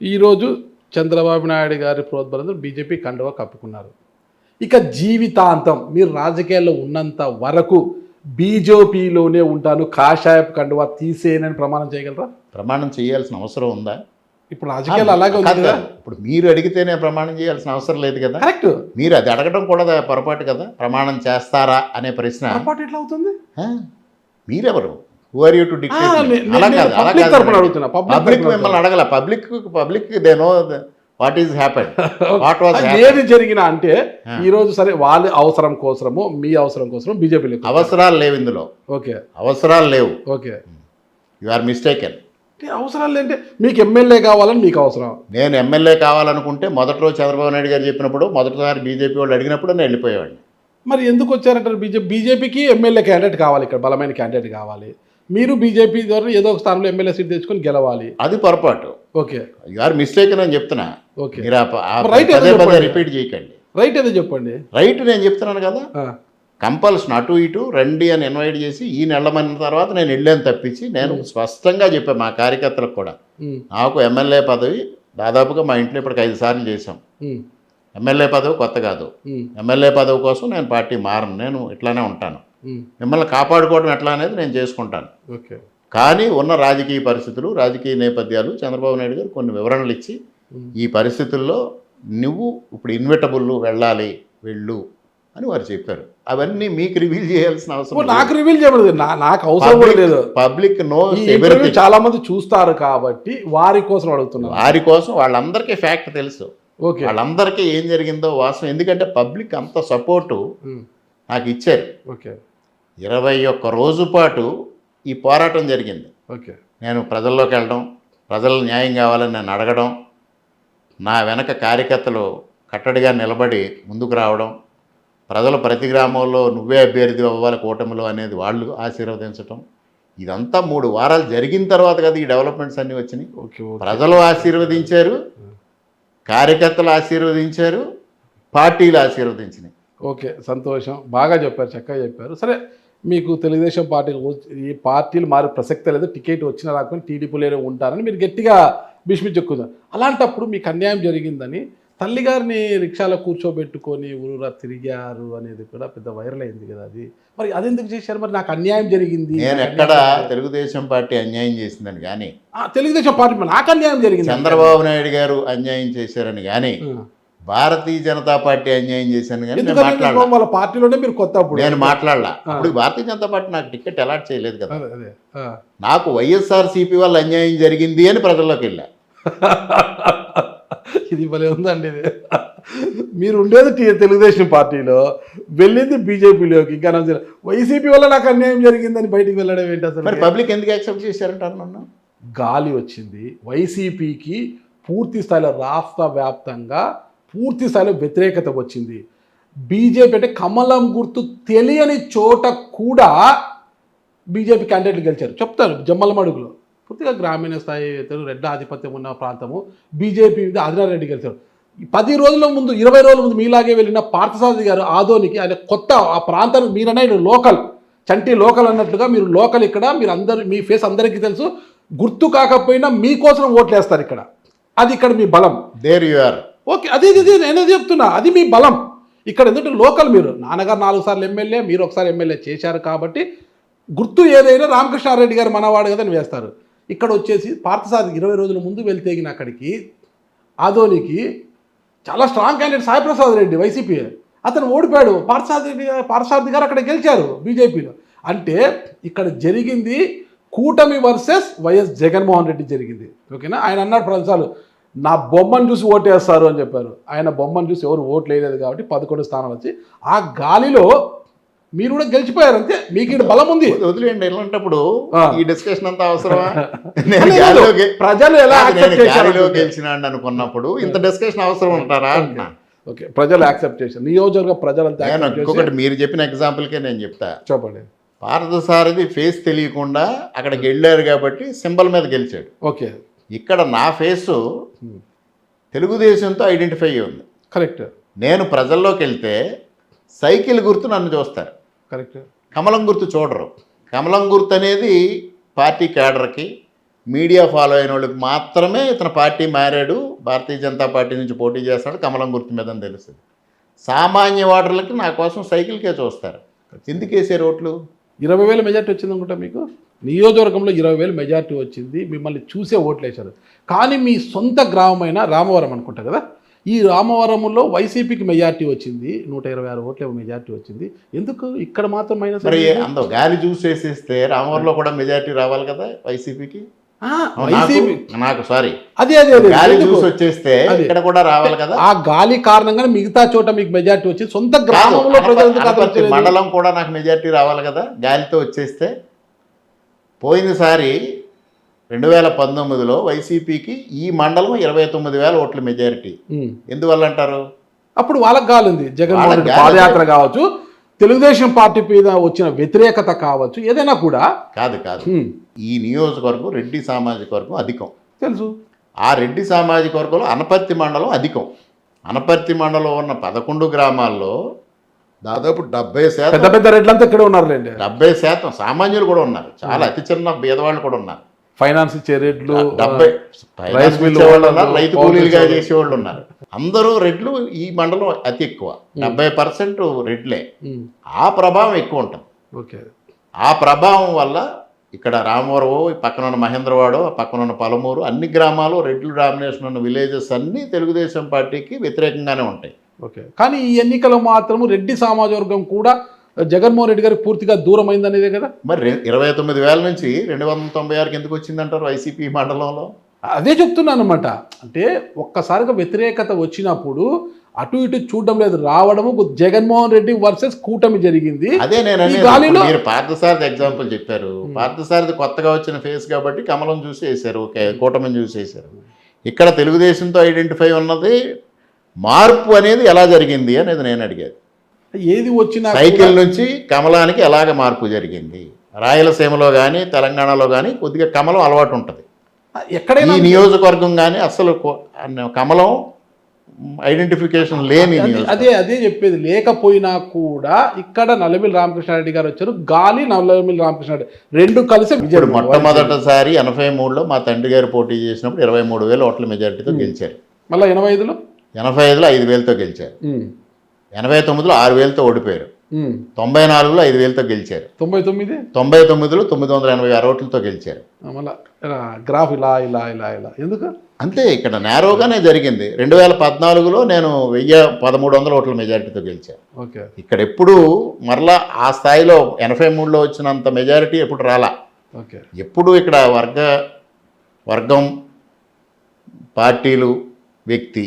ఈరోజు చంద్రబాబు నాయుడు గారి ప్రోద్బలంతో బీజేపీ కండువా కప్పుకున్నారు. ఇక జీవితాంతం మీరు రాజకీయాల్లో ఉన్నంత వరకు బీజేపీలోనే ఉంటాను, కాషాయపు కండువా తీసేయనని ప్రమాణం చేయగలరా? ప్రమాణం చేయాల్సిన అవసరం ఉందా? ఇప్పుడు రాజకీయాలు అలాగే ఉంది కదా. ఇప్పుడు మీరు అడిగితేనే ప్రమాణం చేయాల్సిన అవసరం లేదు కదా. కరెక్ట్. మీరు అది అడగడం కూడా పొరపాటు కదా. ప్రమాణం చేస్తారా అనే ప్రశ్న పొరపాటు ఎట్లా అవుతుంది? మీరెవరు? Who are you to dictate? అలా కాదు, అలా పబ్లిక్ కాదు. తరపున అడుగుతున్నా. పబ్లిక్ మిమ్మల్ని అడగల. Public they know what is happened, what was ఏది జరిగినా అంటే ఈ రోజు సరే వాళ్ళ అవసరం కోసము మీ అవసరం కోసం బీజేపీ అవసరాలు లేవు ఇందులో. ఓకే, అవసరాలు లేవు. Okay, you are mistaken. అవసరాలు ఏంటి? మీకు ఎమ్మెల్యే కావాలని మీకు అవసరం. నేను ఎమ్మెల్యే కావాలనుకుంటే మొదటి రోజు చంద్రబాబు నాయుడు గారు చెప్పినప్పుడు, మొదటిసారి బీజేపీ వాళ్ళు అడిగినప్పుడు నేను వెళ్ళిపోయేవాడిని. మరి ఎందుకు వచ్చారంటారు? బీజేపీకి ఎమ్మెల్యే క్యాండిడేట్ కావాలి, ఇక్కడ బలమైన క్యాండిడేట్ కావాలి. మీరు బీజేపీ ద్వారా ఏదో ఒక స్థానంలో ఎమ్మెల్యే సీట్ తెచ్చుకొని గెలవాలి. అది పొరపాటు. ఓకే, యు ఆర్ మిస్టేకెన్ అని చెప్తున్నా. ఓకే, రైట్ రిపీట్ చేయకండి. రైట్ ఏదో చెప్పండి. రైట్ నేను చెప్తున్నాను కదా. కంపల్షన్ అటు ఇటు రండి అని ఇన్వైట్ చేసి ఈ నెలమన్న తర్వాత నేను వెళ్ళాను తప్పించి, నేను స్పష్టంగా చెప్పాను మా కార్యకర్తలకు కూడా, నాకు ఎమ్మెల్యే పదవి దాదాపుగా మా ఇంట్లో ఇప్పటికి 5 సార్లు చేశాం. ఎమ్మెల్యే పదవి కొత్త కాదు. ఎమ్మెల్యే పదవి కోసం నేను పార్టీ మారను, నేను ఇట్లానే ఉంటాను. మిమ్మల్ని కాపాడుకోవడం ఎట్లా అనేది నేను చేసుకుంటాను. ఓకే, కానీ ఉన్న రాజకీయ పరిస్థితులు, రాజకీయ నేపథ్యాలు చంద్రబాబు నాయుడు గారు కొన్ని వివరణలు ఇచ్చి, ఈ పరిస్థితుల్లో నువ్వు ఇప్పుడు ఇన్విటబుల్ వెళ్ళాలి, వెళ్ళు అని వారు చెప్పారు. అవన్నీ మీకు రివీల్ చేయాల్సిన అవసరం నాకు రివీల్ చేయబడదు. నాకు అవసరం లేదు. Public no. చాలా మంది చూస్తారు కాబట్టి వారి కోసం అడుగుతున్నారు. వారి కోసం వాళ్ళందరికీ ఫ్యాక్ట్ తెలుసు. ఓకే, వాళ్ళందరికీ ఏం జరిగిందో వాస్తవం. ఎందుకంటే పబ్లిక్ అంత సపోర్టు నాకు ఇచ్చారు. ఓకే, 21 రోజు పాటు ఈ పోరాటం జరిగింది. ఓకే, నేను ప్రజల్లోకి వెళ్ళడం, ప్రజల న్యాయం కావాలని నేను అడగడం, నా వెనక కార్యకర్తలు కట్టడిగా నిలబడి ముందుకు రావడం, ప్రజలు ప్రతి గ్రామంలో నువ్వే అభ్యర్థి అవ్వాలి కూటమిలో అనేది వాళ్ళు ఆశీర్వదించడం, ఇదంతా 3 వారాలు జరిగిన తర్వాత కదా ఈ డెవలప్మెంట్స్ అన్నీ వచ్చినాయి. ప్రజలు ఆశీర్వదించారు, కార్యకర్తలు ఆశీర్వదించారు, పార్టీలు ఆశీర్వదించినాయి. ఓకే, సంతోషం. బాగా చెప్పారు, చక్కగా చెప్పారు. సరే, మీకు తెలుగుదేశం పార్టీ ఈ పార్టీలు మారే ప్రసక్తే లేదు, టికెట్ వచ్చినా రాకుండా టీడీపీలోనే ఉంటారని మీరు గట్టిగా భీష్మి చెక్కుతారు. అలాంటప్పుడు మీకు అన్యాయం జరిగిందని తల్లిగారిని రిక్షాలో కూర్చోబెట్టుకొని ఊరూరా తిరిగారు అనేది కూడా పెద్ద వైరల్ అయింది కదా. అది మరి అదెందుకు చేశారు? మరి నాకు అన్యాయం జరిగింది. నేను ఎక్కడ తెలుగుదేశం పార్టీ అన్యాయం చేసిందని కానీ, తెలుగుదేశం పార్టీ నాకు అన్యాయం జరిగింది, చంద్రబాబు నాయుడు గారు అన్యాయం చేశారని కానీ, భారతీయ జనతా పార్టీ అన్యాయం చేశాను కానీ వాళ్ళ పార్టీలోనే మీరు కొత్త. నేను మాట్లాడలా. అప్పుడు భారతీయ జనతా పార్టీ నాకు టికెట్ అలాట్ చేయలేదు కదా. నాకు వైఎస్ఆర్సీపీ వల్ల అన్యాయం జరిగింది అని ప్రజల్లోకి వెళ్ళా. ఇది భలే ఉందండి. ఇది మీరు ఉండేది తెలుగుదేశం పార్టీలో, వెళ్ళింది బీజేపీలోకి. ఇంకా వైసీపీ వల్ల నాకు అన్యాయం జరిగిందని బయటికి వెళ్ళడం ఏంటి అసలు? మరి పబ్లిక్ ఎందుకు యాక్సెప్ట్ చేశారంటారు నన్ను? గాలి వచ్చింది. వైసీపీకి పూర్తి స్థాయిలో రాష్ట్ర వ్యాప్తంగా పూర్తి స్థాయిలో వ్యతిరేకత వచ్చింది. బీజేపీ అంటే కమలం గుర్తు తెలియని చోట కూడా బీజేపీ క్యాండిడేట్లు గెలిచారు. చెప్తారు జమ్మలమడుగులో పూర్తిగా గ్రామీణ స్థాయి రెడ్డి ఆధిపత్యం ఉన్న ప్రాంతము, బీజేపీ ఆదినారెడ్డి గెలిచారు. 10 రోజుల ముందు 20 రోజుల ముందు మీలాగే వెళ్ళిన పార్థసారథి గారు ఆదోనికి, ఆయన కొత్త ఆ ప్రాంతానికి మీరనే లోకల్, చంటి లోకల్ అన్నట్లుగా మీరు లోకల్. ఇక్కడ మీరు అందరు మీ ఫేస్ అందరికీ తెలుసు, గుర్తు కాకపోయినా మీకోసం ఓట్లు వేస్తారు ఇక్కడ. అది ఇక్కడ మీ బలం. There you are. ఓకే, అదే నేనే చెప్తున్నా, అది మీ బలం. ఇక్కడ ఎందుకంటే లోకల్, మీరు నాన్నగారు 4 సార్లు ఎమ్మెల్యే, మీరు ఒకసారి ఎమ్మెల్యే చేశారు కాబట్టి గుర్తు ఏదైనా రామకృష్ణారెడ్డి గారు మనవాడు కదా అని వేస్తారు. ఇక్కడ వచ్చేసి పార్థసారథి 20 రోజుల ముందు వెళ్తేగిన అక్కడికి ఆదోనికి చాలా strong candidate Saiprasad Reddy YCP, అతను ఓడిపోయాడు. పార్థసారథి గారు అక్కడ గెలిచారు బీజేపీలో. అంటే ఇక్కడ జరిగింది కూటమి వర్సెస్ వైఎస్ జగన్మోహన్ రెడ్డి జరిగింది. ఓకేనా? ఆయన అన్నాడు ప్రతిసార్లు నా బొమ్మను చూసి ఓటేస్తారు అని చెప్పారు. ఆయన బొమ్మను చూసి ఎవరు ఓట్లు వేయలేదు కాబట్టి 11 స్థానాలు వచ్చి ఆ గాలిలో మీరు కూడా అంతే. మీకు ఇక్కడ బలం ఉంది. వదిలేండి. ఇలాంటప్పుడు ఈ డిస్కషన్ అంతా అవసరమా? ప్రజలు ఎలా గెలిచినా అనుకున్నప్పుడు ఇంత డిస్కషన్ అవసరం ఉంటారా? ఓకే, ప్రజలు యాక్సెప్ట్ చేశారు, నియోజకవర్గ ప్రజలంతా. ఇంకొకటి మీరు చెప్పిన ఎగ్జాంపుల్కే నేను చెప్తా. చెప్పండి. పార్థసారథి ఫేస్ తెలియకుండా అక్కడికి వెళ్ళారు కాబట్టి సింబల్ మీద గెలిచాడు. ఓకే, ఇక్కడ నా ఫేసు తెలుగుదేశంతో ఐడెంటిఫై ఉంది. కరెక్ట్. నేను ప్రజల్లోకి వెళ్తే సైకిల్ గుర్తు నన్ను చూస్తారు. కరెక్ట్. కమలం గుర్తు చూడరు. కమలం గుర్తు అనేది పార్టీ క్యాడర్కి, మీడియా ఫాలో అయిన వాళ్ళకి మాత్రమే ఇతను పార్టీ మారాడు, భారతీయ జనతా పార్టీ నుంచి పోటీ చేస్తాడు, కమలం గుర్తు మీద అని తెలుస్తుంది. సామాన్య ఓటర్లకి నా కోసం సైకిల్కే చూస్తారు. ఎందుకు వేసారు ఓట్లు? 20,000 మెజార్టీ వచ్చింది అనుకుంటా మీకు. నియోజకవర్గంలో 20,000 మెజార్టీ వచ్చింది, మిమ్మల్ని చూసే ఓట్లు వేశారు. కానీ మీ సొంత గ్రామమైన రామవరం అనుకుంటా కదా, ఈ రామవరంలో వైసీపీకి మెజార్టీ వచ్చింది, 126 ఓట్ల మెజార్టీ వచ్చింది. ఎందుకు ఇక్కడ మాత్రం మైనస్? మరి అంత గాలి చూసి వేసేస్తే రామవరంలో కూడా మెజార్టీ రావాలి కదా వైసీపీకి. వైసీపీ నాకు సారీ, అదే అదే అదే గాలి చూసి వచ్చేస్తే ఇక్కడ కూడా రావాలి కదా. ఆ గాలి కారణంగానే మిగతా చోట మీకు మెజార్టీ వచ్చింది. సొంత గ్రామంలో ప్రజలు మండలం కూడా నాకు మెజార్టీ రావాలి కదా గాలితో వచ్చేస్తే. పోయినసారి 2019లో వైసీపీకి ఈ మండలం 29,000 ఓట్ల మెజారిటీ. ఎందువల్ల అంటారు? అప్పుడు వాళ్ళకి గాలింది. జగన్మోహన్ రెడ్డి పాదయాత్ర కావచ్చు, తెలుగుదేశం పార్టీ మీద వచ్చిన వ్యతిరేకత కావచ్చు, ఏదైనా కూడా. కాదు ఈ నియోజకవర్గం రెడ్డి సామాజిక వర్గం అధికం తెలుసు. ఆ రెడ్డి సామాజిక వర్గంలో అనపర్తి మండలం అధికం. అనపర్తి మండలం ఉన్న 11 గ్రామాల్లో దాదాపు 70% పెద్ద పెద్ద రెడ్లంతా ఇక్కడ ఉన్నారులేండి. 70% సామాన్యులు కూడా ఉన్నారు, చాలా అతి చిన్న బీదవాళ్ళు కూడా ఉన్నారు. ఫైనాన్స్ ఇచ్చే రెడ్లు, 70 వాళ్ళు ఉన్నారు, రైతు కూలీలుగా చేసేవాళ్ళు ఉన్నారు. అందరూ రెడ్లు ఈ మండలం అతి ఎక్కువ, 70% రెడ్లే. ఆ ప్రభావం ఎక్కువ ఉంటుంది. ఓకే, ఆ ప్రభావం వల్ల ఇక్కడ రామవరం, పక్కన ఉన్న మహేంద్రవాడ, పక్కన ఉన్న పలమూరు, అన్ని గ్రామాలు రెడ్లు డామినేషన్ ఉన్న విలేజెస్ అన్నీ తెలుగుదేశం పార్టీకి వ్యతిరేకంగానే ఉంటాయి. ఓకే, కానీ ఈ ఎన్నికలు మాత్రము రెడ్డి సామాజిక వర్గం కూడా జగన్మోహన్ రెడ్డి గారికి పూర్తిగా దూరం అయిందనేదే కదా. మరి 29,000 నుంచి 296కి ఎందుకు వచ్చిందంటారు వైసీపీ మండలంలో? అదే చెప్తున్నాను అనమాట. అంటే ఒక్కసారిగా వ్యతిరేకత వచ్చినప్పుడు అటు ఇటు చూడడం లేదు, రావడము జగన్మోహన్ రెడ్డి వర్సెస్ కూటమి జరిగింది. అదే నేను మీరు పార్థసారథి ఎగ్జాంపుల్ చెప్పారు. పార్థసారథి కొత్తగా వచ్చిన ఫేస్ కాబట్టి కమలం చూసి వేశారు, కూటమిని చూసి వేశారు. ఇక్కడ తెలుగుదేశంతో ఐడెంటిఫై ఉన్నది మార్పు అనేది ఎలా జరిగింది అనేది నేను అడిగేది. ఏది వచ్చినా సైకిల్ నుంచి కమలానికి ఎలాగ మార్పు జరిగింది? రాయలసీమలో కానీ తెలంగాణలో కానీ కొద్దిగా కమలం అలవాటు ఉంటుంది, ఎక్కడైనా ఈ నియోజకవర్గం కానీ అసలు కమలం ఐడెంటిఫికేషన్ లేని. అదే చెప్పేది. లేకపోయినా కూడా ఇక్కడ నల్లమిల్లి రామకృష్ణారెడ్డి గారు వచ్చారు, గాలి నల్లమిల్లి రామకృష్ణారెడ్డి రెండు కలిసి ఇప్పుడు మొట్టమొదటిసారి 83లో మా తండ్రి గారు పోటీ చేసినప్పుడు 23,000 ఓట్ల మెజారిటీతో గెలిచారు. మళ్ళీ 85లో 5,000తో గెలిచారు. 89లో 6,000తో ఓడిపోయారు. 94లో 5,000తో గెలిచారు. 99లో 986 ఓట్లతో గెలిచారు. మళ్ళీ గ్రాఫ్ ఇలా ఇలా ఇలా ఇలా ఎందుకు? అంతే, ఇక్కడ నేరోగానే జరిగింది. 2014లో నేను 1,1300 ఓట్ల మెజారిటీతో గెలిచాను. ఓకే, ఇక్కడ ఎప్పుడు మరలా ఆ స్థాయిలో 83లో వచ్చినంత మెజారిటీ ఎప్పుడు రాలా. ఓకే, ఎప్పుడు ఇక్కడ వర్గం, పార్టీలు, వ్యక్తి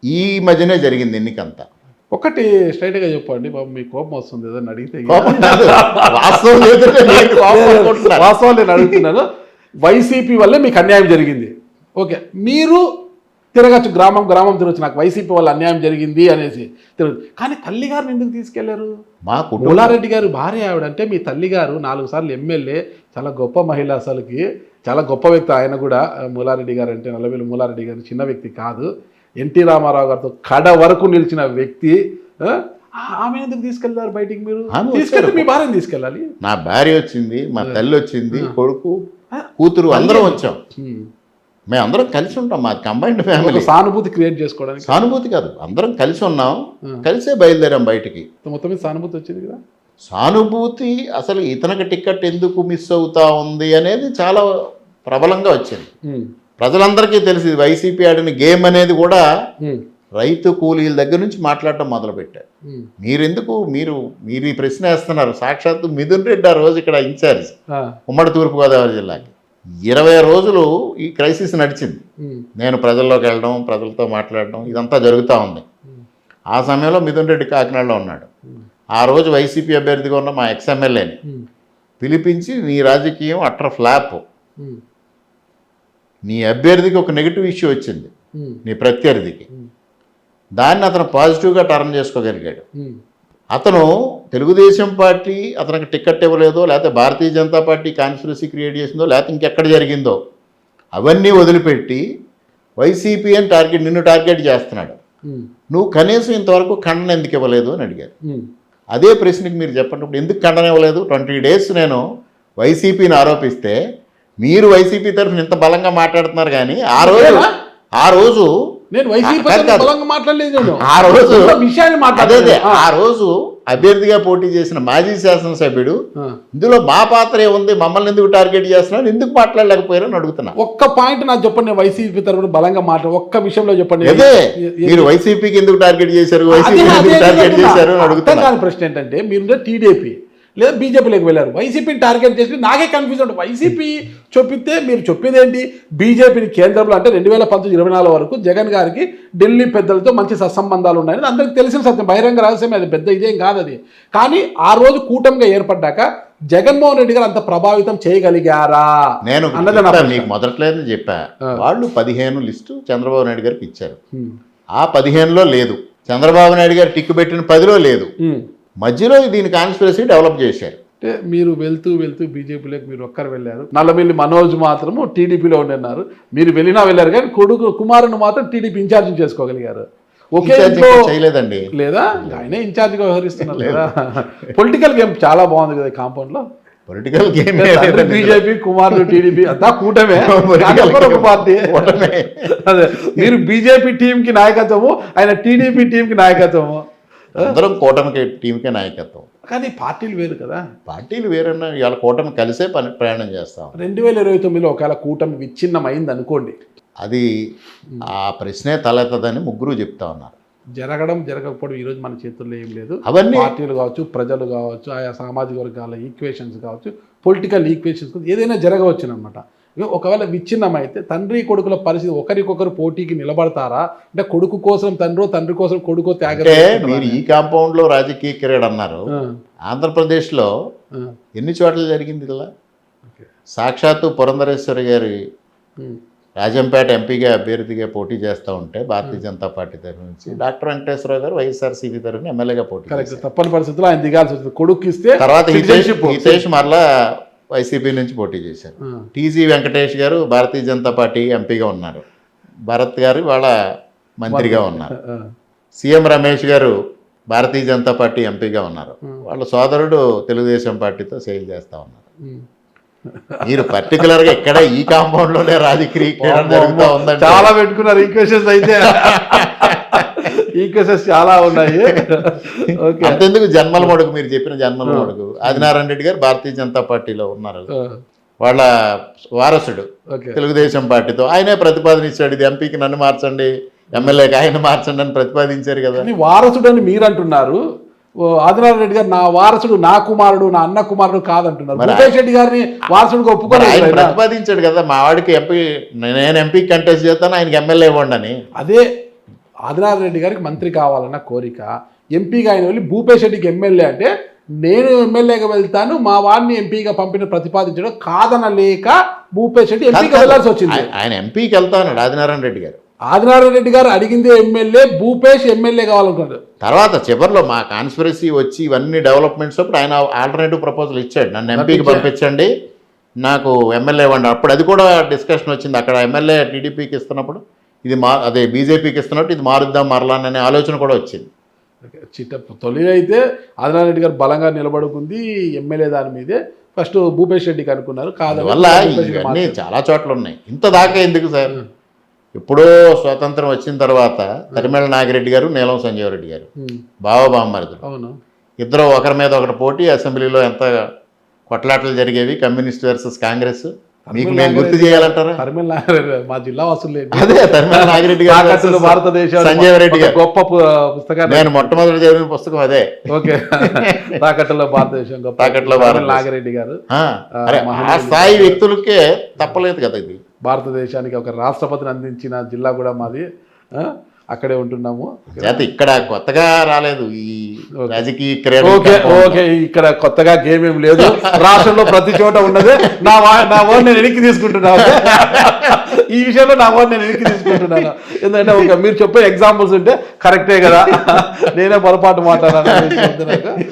ఈ మధ్యనే జరిగింది ఎన్నికంతా. ఒకటి స్ట్రైట్గా చెప్పండి బాబు, మీ కోపం వస్తుంది ఏదన్నా అడిగితే. వాస్తవం నేను అడుగుతున్నాను. వైసీపీ వల్లే మీకు అన్యాయం జరిగింది. ఓకే, మీరు తిరగచ్చు, గ్రామం తిరగచ్చు, నాకు వైసీపీ వల్ల అన్యాయం జరిగింది అనేసి తిరగచ్చు. కానీ తల్లిగారిని ఎందుకు తీసుకెళ్లారు? మూలారెడ్డి గారు భార్య ఆవిడ. అంటే మీ తల్లిగారు 4 సార్లు ఎమ్మెల్యే, చాలా గొప్ప మహిళ, అసలుకి చాలా గొప్ప వ్యక్తి. ఆయన కూడా మూలారెడ్డి గారు అంటే నల్లమిల్లి మూలారెడ్డి గారు చిన్న వ్యక్తి కాదు. ఎన్టీ రామారావు గారితో కడ వరకు నిలిచిన వ్యక్తి. ఆమె ఎందుకు తీసుకెళ్లారు బయటికి? మీరు తీసుకెళ్తే మీ భార్యను తీసుకెళ్ళాలి. నా భార్య వచ్చింది, మా తల్లి వచ్చింది, కొడుకు, కూతురు అందరం వచ్చాం. మేము అందరం కలిసి ఉంటాం, మా కంబైన్డ్ ఫ్యామిలీ. సానుభూతి క్రియేట్ చేసుకోవడానికి. సానుభూతి కాదు, అందరం కలిసి ఉన్నాం, కలిసే బయలుదేరాం బయటికి. మొత్తం మీద సానుభూతి వచ్చింది కదా. సానుభూతి అసలు ఇతనికి టికెట్ ఎందుకు మిస్ అవుతా ఉంది అనేది చాలా ప్రబలంగా వచ్చింది. ప్రజలందరికీ తెలిసి వైసీపీ ఆడిన గేమ్ అనేది కూడా రైతు కూలీల దగ్గర నుంచి మాట్లాడటం మొదలుపెట్టారు. మీరు ఈ ప్రశ్న వేస్తున్నారు. సాక్షాత్తు మిథున్ రెడ్డి ఆ రోజు ఇక్కడ ఇన్ఛార్జ్, ఉమ్మడి తూర్పుగోదావరి జిల్లాకి 20 రోజులు ఈ క్రైసిస్ నడిచింది. నేను ప్రజల్లోకి వెళ్ళడం, ప్రజలతో మాట్లాడడం ఇదంతా జరుగుతూ ఉంది. ఆ సమయంలో మిథున్ రెడ్డి కాకినాడలో ఉన్నాడు. ఆ రోజు వైసీపీ అభ్యర్థిగా ఉన్న మా ఎక్స్ఎమ్మెల్యేని పిలిపించి, నీ రాజకీయం అట్టర్ ఫ్లాప్, నీ అభ్యర్థికి ఒక నెగిటివ్ ఇష్యూ వచ్చింది, నీ ప్రత్యర్థికి, దాన్ని అతను పాజిటివ్గా టర్న్ చేసుకోగలిగాడు. అతను తెలుగుదేశం పార్టీ అతనికి టికెట్ ఇవ్వలేదో, లేకపోతే Bharatiya Janata party conspiracy create చేసిందో, లేకపోతే ఇంకెక్కడ జరిగిందో అవన్నీ వదిలిపెట్టి వైసీపీ అని నిన్ను టార్గెట్ చేస్తున్నాడు. నువ్వు కనీసం ఇంతవరకు ఖండన ఎందుకు ఇవ్వలేదు అని అడిగారు. అదే ప్రశ్నకి మీరు చెప్పండి, ఎందుకు ఖండన ఇవ్వలేదు? 20 days నేను వైసీపీని ఆరోపిస్తే మీరు వైసీపీ తరఫున ఇంత బలంగా మాట్లాడుతున్నారు కానీ ఆ రోజు నేను వైసీపీ కాదు, కాదు. బలంగా మాట్లాడలేదు నేను. ఆ రోజు ఉన్న విషయాన్ని మాట్లాడలేదు. ఆ రోజు అభ్యర్థిగా పోటీ చేసిన మాజీ శాసనసభ్యుడు ఇందులో మా పాత్ర ఏముంది, మమ్మల్ని ఎందుకు టార్గెట్ చేస్తున్నారు, ఎందుకు మాట్లాడలేకపోయారని అడుగుతున్నా. ఒక్క పాయింట్ నాకు చెప్పండి, నేను వైసీపీ తరఫున బలంగా ఒక్క విషయంలో చెప్పండి. అదే మీరు వైసీపీకి ఎందుకు టార్గెట్ చేశారు, వైసీపీ ఎందుకు టార్గెట్ చేశారు అని అడుగుతున్నా. దాని ప్రశ్న ఏంటంటే మీరు టీడీపీ లేదా బీజేపీలోకి వెళ్ళారు, వైసీపీని టార్గెట్ చేసి నాకే కన్ఫ్యూజన్ ఉంటుంది. వైసీపీ చెప్పితే మీరు చెప్పేది ఏంటి, బీజేపీని కేంద్రంలో అంటే 2019-24 వరకు జగన్ గారికి ఢిల్లీ పెద్దలతో మంచి సత్సంబంధాలు ఉన్నాయని అందరికి తెలిసిన సత్యం, బహిరంగ రహస్యం, అది పెద్ద ఇదేం కాదు అది. కానీ ఆ రోజు కూటమిగా ఏర్పడ్డాక జగన్మోహన్ రెడ్డి గారు అంత ప్రభావితం చేయగలిగారా నేను అన్నది నా ప్రశ్న. మీకు మొదట్లేదు చెప్పా, వాళ్ళు 15 లిస్టు చంద్రబాబు నాయుడు గారికి ఇచ్చారు. ఆ 15లో లేదు, చంద్రబాబు నాయుడు గారు టిక్కు పెట్టిన 10లో లేదు, మధ్యలో దీని కాన్స్పిరసీ డెవలప్ చేశారు. అంటే మీరు వెళ్తూ బీజేపీలోకి మీరు ఒక్కరు వెళ్ళారు, నల్లమిల్లి మనోజ్ మాత్రము టీడీపీలో ఉన్నారు. మీరు వెళ్ళినా వెళ్ళారు కానీ కుమారుని మాత్రం టీడీపీ ఇన్ఛార్జ్ చేసుకోగలిగారు. ఒకే ఇంట్లో చేయలేదండి లేదా ఆయనే ఇన్ఛార్జ్గా వ్యవహరిస్తున్నారు లేదా. పొలిటికల్ గేమ్ చాలా బాగుంది కదా కాంపౌండ్ లో. పొలిటికల్ గేమ్ బీజేపీ కుమారుడు టీడీపీ అంతా కూటమే, ఒక పార్టీ. అదే మీరు బీజేపీ టీం కి నాయకత్వము, ఆయన టీడీపీ టీం కి నాయకత్వము, అందరం కూటమికి టీంకే నాయకత్వం. కానీ పార్టీలు వేరు కదా. పార్టీలు వేరన్నా ఇవాళ కూటమి కలిసే ప్రయాణం చేస్తాం. 2029లో ఒకవేళ కూటమి విచ్ఛిన్నమైంది అనుకోండి, అది ఆ ప్రశ్నే తలెత్తదని ముగ్గురు చెప్తా ఉన్నారు. జరగకపోవడం ఈరోజు మన చేతుల్లో ఏం లేదు. అవన్నీ పార్టీలు కావచ్చు, ప్రజలు కావచ్చు, ఆయా సామాజిక వర్గాల ఈక్వేషన్స్ కావచ్చు, పొలిటికల్ ఈక్వేషన్స్ ఏదైనా జరగవచ్చు అనమాట. ఒకవేళ విచ్ఛిన్నమైతే తండ్రి కొడుకుల పరిస్థితి ఒకరికొకరు పోటీకి నిలబడతారా, అంటే కొడుకు కోసం తండ్రి కోసం కొడుకు త్యాగం. మీరు ఈ కాంపౌండ్ లో రాజకీయ కెరీర్ అన్నారు, ఆంధ్రప్రదేశ్లో ఎన్ని చోట్ల జరిగింది ఇలా. సాక్షాత్తు పురంధరేశ్వరి గారి రాజంపేట ఎంపీగా అభ్యర్థిగా పోటీ చేస్తూ ఉంటే భారతీయ జనతా పార్టీ తరఫు నుంచి డాక్టర్ వెంకటేశ్వరరావు గారు వైఎస్ఆర్సీపీ తరఫున ఎమ్మెల్యేగా పోటీ చేశారు. తప్పని పరిస్థితుల్లో ఆయన దిగాల్సి వచ్చింది. కొడుకు ఇస్తే తర్వాత హితేష్ మరలా వైసీపీ నుంచి పోటీ చేశారు. టీజీ వెంకటేష్ గారు భారతీయ జనతా పార్టీ ఎంపీగా ఉన్నారు, భరత్ గారు వాళ్ళ మంత్రిగా ఉన్నారు. సీఎం రమేష్ గారు భారతీయ జనతా పార్టీ ఎంపీగా ఉన్నారు, వాళ్ళ సోదరుడు తెలుగుదేశం పార్టీతో సేల్ చేస్తా ఉన్నారు. మీరు పర్టికులర్ గా ఇక్కడ ఈ కాంపౌండ్ లోనే రాజకీయ జరుగుతూ ఉందండి. చాలా పెట్టుకున్నారు ఈక్వేషన్స్, అయితే ఈక్వేషన్స్ చాలా ఉన్నాయి. అంతెందుకు జన్మల మడుగు, మీరు చెప్పిన జన్మల మడుగు ఆదినారాయణ రెడ్డి గారు భారతీయ జనతా పార్టీలో ఉన్నారు, వాళ్ళ వారసుడు తెలుగుదేశం పార్టీతో ఆయనే ప్రతిపాదన ఇచ్చాడు, ఇది ఎంపీకి నన్ను మార్చండి, ఎమ్మెల్యేకి ఆయన మార్చండి అని ప్రతిపాదించారు కదా. వారసుడు అని మీరు అంటున్నారు, ఆదినారాయణ రెడ్డి గారు నా వారసుడు, నా కుమారుడు, నా అన్న కుమారుడు కాదంటున్నారు. భూపేష్ రెడ్డి గారిని వారసుడుగా ఒప్పుకోలేదు, ప్రతిపాదించాడు కదా. మా వాడికి ఎంపీ, నేను ఎంపీ కంటెస్ట్ చేస్తాను, ఆయనకి ఎమ్మెల్యే ఇవ్వండి అని. అదే ఆదినారాయణ రెడ్డి గారికి మంత్రి కావాలన్న కోరిక, ఎంపీగా ఆయన వెళ్ళి భూపేష్ రెడ్డికి ఎమ్మెల్యే అంటే నేను ఎమ్మెల్యేగా వెళ్తాను, మా వాడిని ఎంపీగా పంపిన ప్రతిపాదించడం కాదనలేక భూపేష్ రెడ్డి ఎంపీగా వెళ్లాల్సి వచ్చింది. ఆయన ఎంపీకి వెళ్తాను ఆదినారాయణ రెడ్డి గారు. ఆదినారాయణ రెడ్డి గారు అడిగిందే ఎమ్మెల్యే, భూపేష్ ఎమ్మెల్యే కావాలనుకున్నారు. తర్వాత చివరిలో మా కాన్స్పిరసీ వచ్చి ఇవన్నీ డెవలప్మెంట్స్ అప్పుడు ఆయన ఆల్టర్నేటివ్ ప్రపోజల్ ఇచ్చాడు, నన్ను ఎంపీకి పంపించండి, నాకు ఎమ్మెల్యే ఇవ్వండి. అప్పుడు అది కూడా డిస్కషన్ వచ్చింది. అక్కడ ఎమ్మెల్యే టీడీపీకి ఇస్తున్నప్పుడు ఇది అదే బీజేపీకి ఇస్తున్నట్టు ఇది మారుద్దాం మరలాననే ఆలోచన కూడా వచ్చింది. తొలి అయితే ఆదినారాయణ రెడ్డి గారు బలంగా నిలబడుకుంది ఎమ్మెల్యే దాని మీదే. ఫస్ట్ భూపేష్ రెడ్డికి అనుకున్నారు, కాదు వల్ల ఇవన్నీ చాలా చోట్ల ఉన్నాయి. ఇంత దాకా ఎందుకు సార్, ఎప్పుడో స్వాతంత్రం వచ్చిన తర్వాత తరిమేళ నాగిరెడ్డి గారు, నీలం సంజీవ్ రెడ్డి గారు బావబామ్మరుదులు, అవును, ఇద్దరు ఒకరి మీద ఒకటి పోటీ, అసెంబ్లీలో ఎంత కొట్లాటలు జరిగేవి, కమ్యూనిస్ట్ వర్సెస్ కాంగ్రెస్. మీకు మేము గుర్తు చేయాలంటారా? తరిమేళ నాగిరెడ్డి మా జిల్లా వసూలు అదే తరిమేళ నాగిరెడ్డి గారు, భారతదేశం సంజీవ్ రెడ్డి గారు గొప్ప పుస్తకాన్ని నేను మొట్టమొదటి చదివిన పుస్తకం అదే. ఓకే, తాకట్టులో భారతదేశం గొప్ప, తాకట్టులో నాగిరెడ్డి గారు. ఆ స్థాయి వ్యక్తులకే తప్పలేదు కదా ఇది. భారతదేశానికి ఒక రాష్ట్రపతిని అందించిన జిల్లా కూడా మాది, అక్కడే ఉంటున్నాము. ఇక్కడ కొత్తగా రాలేదు ఈ రాజకీయ క్రీడ. ఓకే, ఇక్కడ కొత్తగా గేమ్ ఏం లేదు, రాష్ట్రంలో ప్రతి చోట ఉన్నదే. నా ఓన్ నేను వెనక్కి తీసుకుంటున్నాను, ఈ విషయంలో నా ఓన్ నేను వెనక్కి తీసుకుంటున్నాను. ఎందుకంటే మీరు చెప్పే ఎగ్జాంపుల్స్ ఉంటే కరెక్టే కదా, నేనే పొరపాటు మాట్లాడాను.